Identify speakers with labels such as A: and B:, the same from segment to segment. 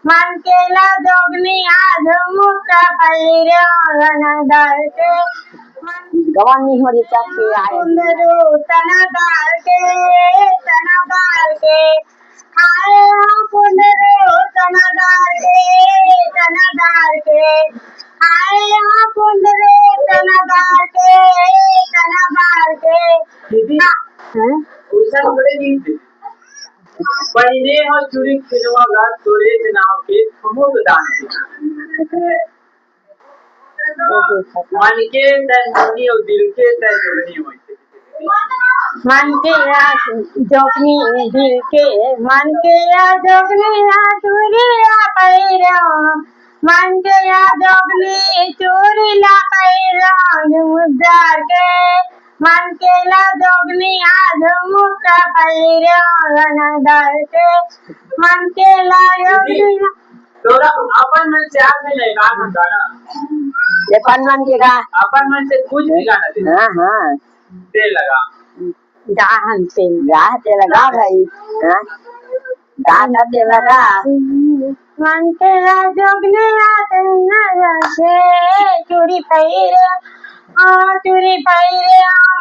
A: मन केला जोगनी आज मुक्का पैर दर के
B: गवान नहीं हो रही चाची आए
A: सुंदरो तना डाल के आए हम सुंदरो तना डाल के आए हम सुंदरो तना डाल के
C: दीदी उषा पड़ेगी पहले और चूड़ी खिलवा गात तोरे नाव के प्रमुख दान मन के तन और दिल के तन जोड़नी होती
A: मन के जोगनी दिल के मन के जोगनी चूड़ी पैर मन के जोगनी चूड़ी ला पैर मुद्दार के मन के जोगनी आज मुक्का पैर दर के मन के जोगनी
C: तोरा अपन मन से आज नहीं लगा गाना ना
B: ये मन के गा
C: अपन मन से कुछ भी गाना दे
B: हाँ हाँ
C: दे लगा
B: गाहन से गाते लगा भाई हाँ गाना ते लगा
A: मन के जोगनी आज चूड़ी पैर चूड़ी पैर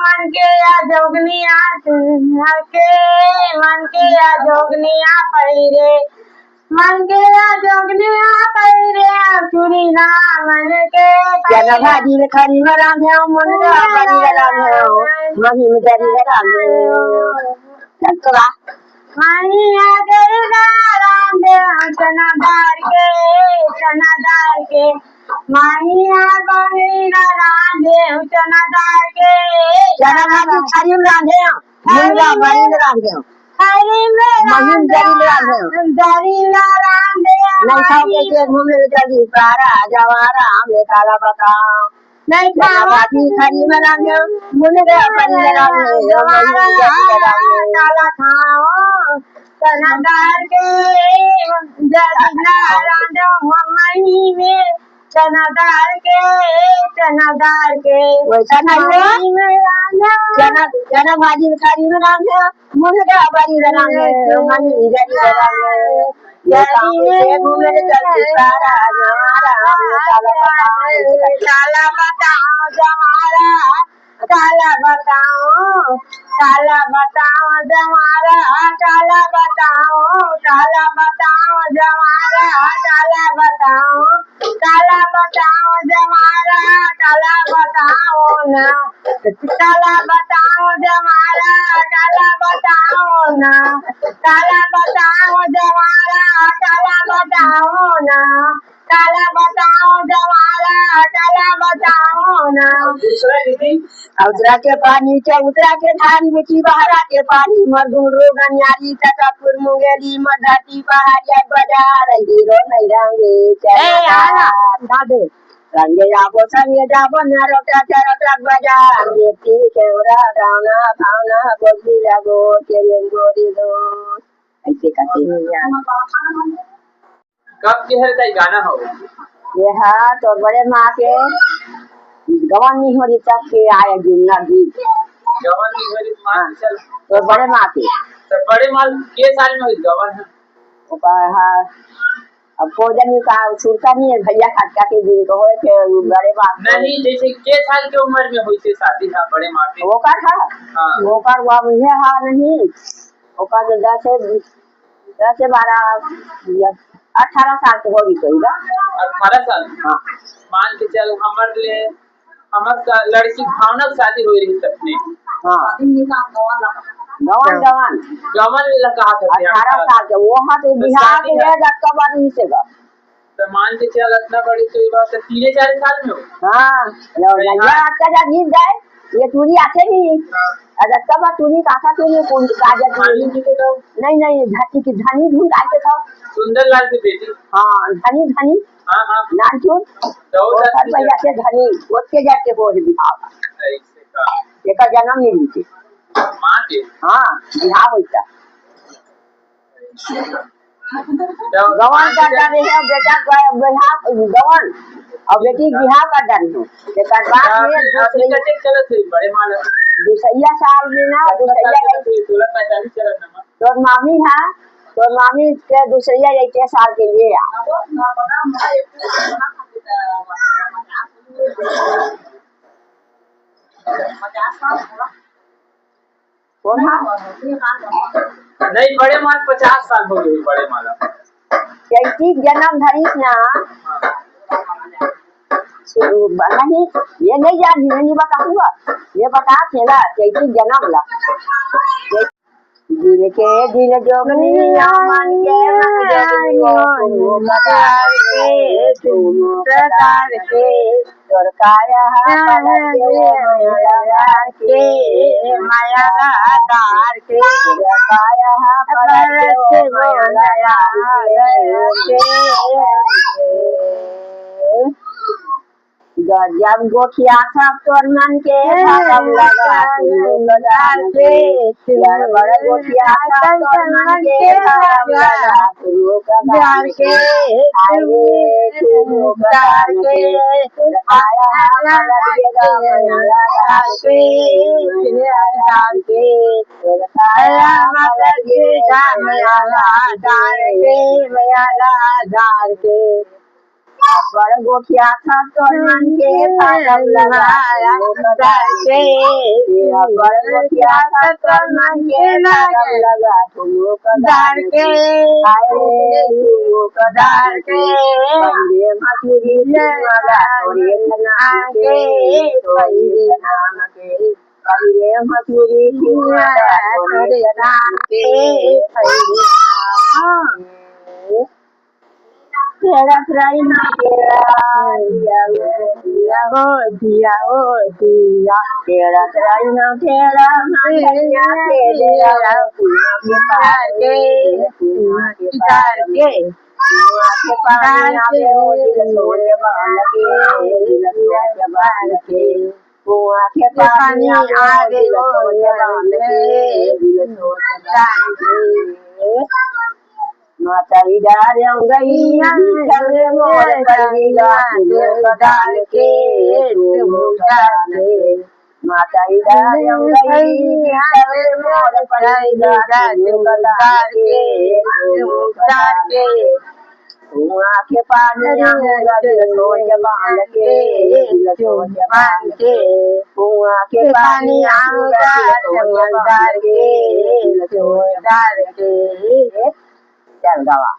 A: मन के जोगनी आज मन के जोगनी पैरे मन के जोगनी पैरे चूड़ी ना मन के
B: क्या भाजी में खरी में राम है मन का बड़ी राम है मही में जरी राम है चक्रा
A: मानिया गरगा राम दे चना दार के मानिया गरगा राम दे चना दार के
B: क्या भाजी खरी में राम है मुंगा बड़ी में राम है
A: हरी में
B: महीन
A: जरी ला राम दे
B: नहीं खाओ के घूमने चली पारा जवारा हमें काला बताओ
A: नहीं
B: भाजी खरी में राम है मुंगा बड़ी में राम है
A: काला खाओ चना दार के जरी ला राम दे मम्मी में चना दार के
B: वैसा नहीं है चना भाजी खरी में राम है मुंगा बड़ी में राम है महीन जरी राम है जरी घूमने चली पारा जवारा हमें
A: काला बताओ जमारा काला बताओ जमारा काला बताओ जमारा काला बताओ जमारा काला बताओ ना काला बताओ जमारा काला बताओ ना काला बताओ जमारा काला बताओ ना काला बताओ जमारा काला बताओ ना
C: दूसरा दीदी
B: उतरा के पानी उतरा के धान मिट्टी बहरा के पानी मरगुन रोगनियारी तटापुर मुंगेरी मधाती पहाड़िया बाजार हीरो नहीं रंगे रंगे जाबो संगे जाबो नरोटा चरोटा बाजार बेटी केवरा गाना भावना बोली लगो तेरे गोरी दो ऐसे कहते हैं
C: कब के हर कई गाना हो
B: ये है तो बड़े माँ के गवान नहीं हो रही तक के आए जुमला गीत
C: गवन की मेरी मां चल
B: तो बड़े माँ के
C: तो बड़े माल के साल में हुई गवन है
B: अब भोजन का छूटता नहीं है भैया खटका के दिन को होए के बड़े माँ
C: नहीं जैसे के साल की उम्र में हुई थी शादी था बड़े माँ की
B: वो का था
C: हाँ।
B: वो का हुआ मुझे हाँ नहीं वो का तो 10 से 12 18 साल के हो गई कहीगा
C: 18 साल
B: हाँ
C: मान के चल हमार लड़की भावना की शादी हुई रही तब
B: हाँ गवान
C: गवन लगा था
B: 18 साल के वो हाँ तो बिहार के है जक्का बानी से का
C: तो मान के चल इतना बड़ी तो ये बात 3-4 साल में हो
B: हाँ लड़का आपका जब गीत गाए ये चूड़ी आते नहीं अगर तब चूड़ी काका के लिए कौन काजल नहीं धनी की धनी धुन गाते था
C: सुंदर लाल की बेटी
B: हाँ धनी
C: हाँ हाँ
B: नानचूर भैया से धनी उसके जाके हो बिहार एक जन्म मिली थी
C: माँ के
B: हाँ बिहार होता गवन का डर है बेटा गवन और बेटी बिहार का डर हो
C: बड़े माल
B: दूसैया साल में ना दूसैया
C: चल
B: तो मामी है तो मामी के दूसरिया एक साल के लिए कौन
C: नहीं बड़े माल 50 साल हो गए बड़े माला
B: कैसी जन्म धरीस ना नहीं ये नहीं जान नहीं बताऊंगा ये बता खेला कैसी जन्म ला दिल के दिल जोगनी मन के मन जोगनी तुम प्रकार के तोर काया के माया दार के काया जब गोठिया सब तोर मन के भागम लगा गदार के बड़ गोठिया सब तोर मन के भागम लगा गदार के गदार के आया लगा लगा के गदार के आया मगर के जामला दार के मयाला दार के बड़ गोठिया था तोर मन के भागम लगाया गदार के बड़ गोठिया था तोर मन के भागम लगा तुम गदार के आए तुम गदार के बंदे मथुरी लगा तोरे ना के तोरे नाम के बंदे मथुरी लगा तोरे नाम के तेरा प्राई ना तेरा दिया हो दिया हो दिया तेरा प्राई ना तेरा मांगलिया तेरा कुआं के पार के पानी आवे हो दिल सोने बाल के दिल सोने बाल के कुआं के पानी आवे हो दिल सोने बाल के माता इधर गई चले मोर कलीगा डाल के डाल माता इधर गई चले मोर कलीगा डाल के कुआं के पानी आऊंगा दिल सोच बांध के कुआं के पानी आऊंगा समझदार के चल गवा।